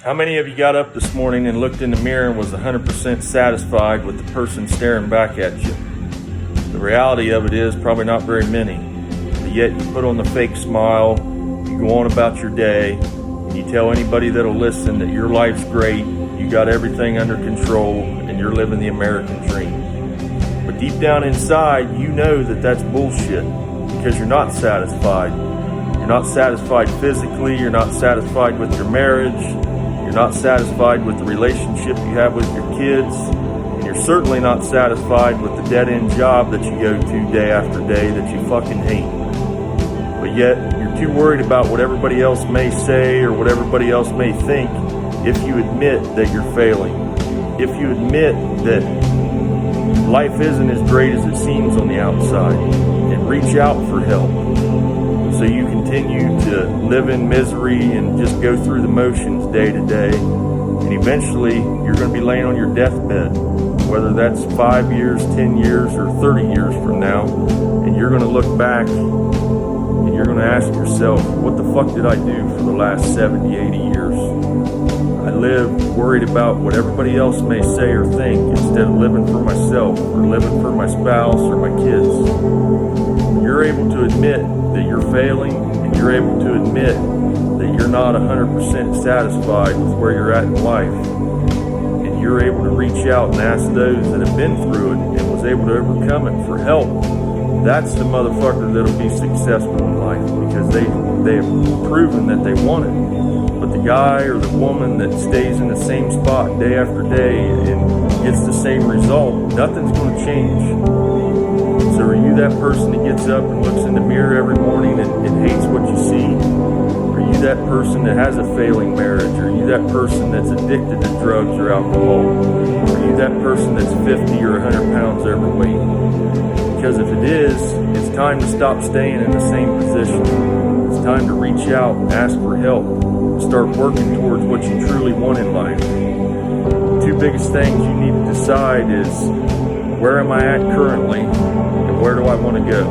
How many of you got up this morning and looked in the mirror and was 100% satisfied with the person staring back at you? The reality of it is probably not very many. But yet you put on the fake smile, you go on about your day, and you tell anybody that'll listen that your life's great, you got everything under control, and you're living the American dream. But deep down inside, you know that that's bullshit because you're not satisfied. You're not satisfied physically, you're not satisfied with your marriage, you're not satisfied with the relationship you have with your kids, and you're certainly not satisfied with the dead-end job that you go to day after day that you fucking hate. But yet, you're too worried about what everybody else may say or what everybody else may think if you admit that you're failing. If you admit that life isn't as great as it seems on the outside, and reach out for help. So you continue to live in misery and just go through the motions day to day. And eventually, you're going to be laying on your deathbed, whether that's 5 years, 10 years, or 30 years from now. And you're going to look back and you're going to ask yourself, what the fuck did I do for the last 70, 80 years? I lived worried about what everybody else may say or think instead of living for myself or living for my spouse or my kids. You're able to admit that you're failing, and you're able to admit that you're not 100% satisfied with where you're at in life, and you're able to reach out and ask those that have been through it and was able to overcome it for help, that's the motherfucker that'll be successful in life because they have proven that they want it. But the guy or the woman that stays in the same spot day after day and gets the same result, nothing's going to change. So are you that person that gets up and looks in the mirror every morning and hates what you see? Are you that person that has a failing marriage? Are you that person that's addicted to drugs or alcohol? Are you that person that's 50 or 100 pounds overweight? Because if it is, it's time to stop staying in the same position. It's time to reach out and ask for help. Start working towards what you truly want in life. The two biggest things you need to decide is, where am I at currently? Where do I want to go?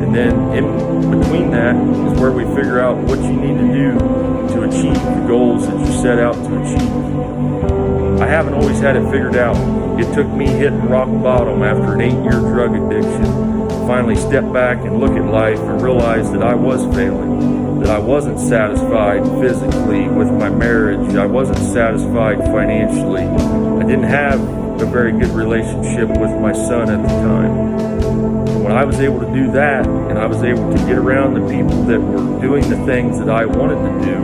And then in between that is where we figure out what you need to do to achieve the goals that you set out to achieve. I haven't always had it figured out. It took me hitting rock bottom after an 8-year drug addiction to finally step back and look at life and realize that I was failing, that I wasn't satisfied physically with my marriage, I wasn't satisfied financially, I didn't have a very good relationship with my son at the time. When I was able to do that, and I was able to get around the people that were doing the things that I wanted to do,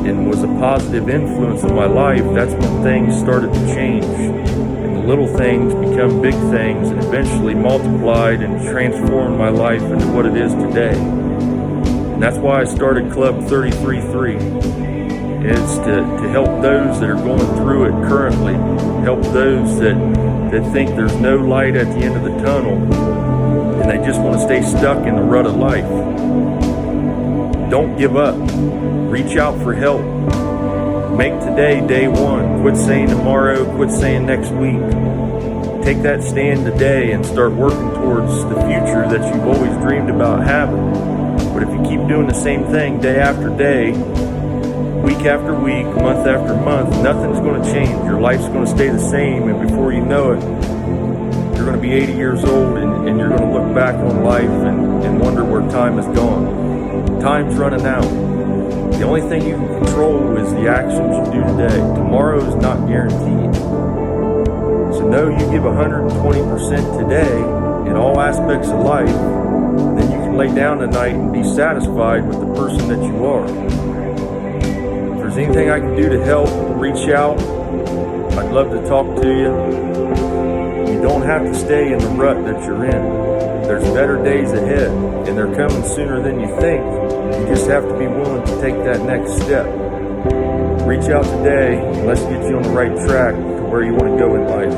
and was a positive influence in my life, that's when things started to change. And the little things become big things, and eventually multiplied and transformed my life into what it is today. And that's why I started Club 33-3. It's to help those that are going through it currently, help those that think there's no light at the end of the tunnel, and they just want to stay stuck in the rut of life. Don't give up. Reach out for help. Make today day one. Quit saying tomorrow, quit saying next week. Take that stand today and start working towards the future that you've always dreamed about having. But if you keep doing the same thing day after day, week after week, month after month, nothing's going to change. Your life's going to stay the same, and before you know it, you're going to be 80 years old, and you're going to look back on life and wonder where time has gone. Time's running out. The only thing you can control is the actions you do today. Tomorrow is not guaranteed. So know you give 120% today in all aspects of life, and then you can lay down tonight and be satisfied with the person that you are. If there's anything I can do to help, reach out. I'd love to talk to you. You don't have to stay in the rut that you're in. There's better days ahead, and they're coming sooner than you think. You just have to be willing to take that next step. Reach out today, and let's get you on the right track to where you want to go in life.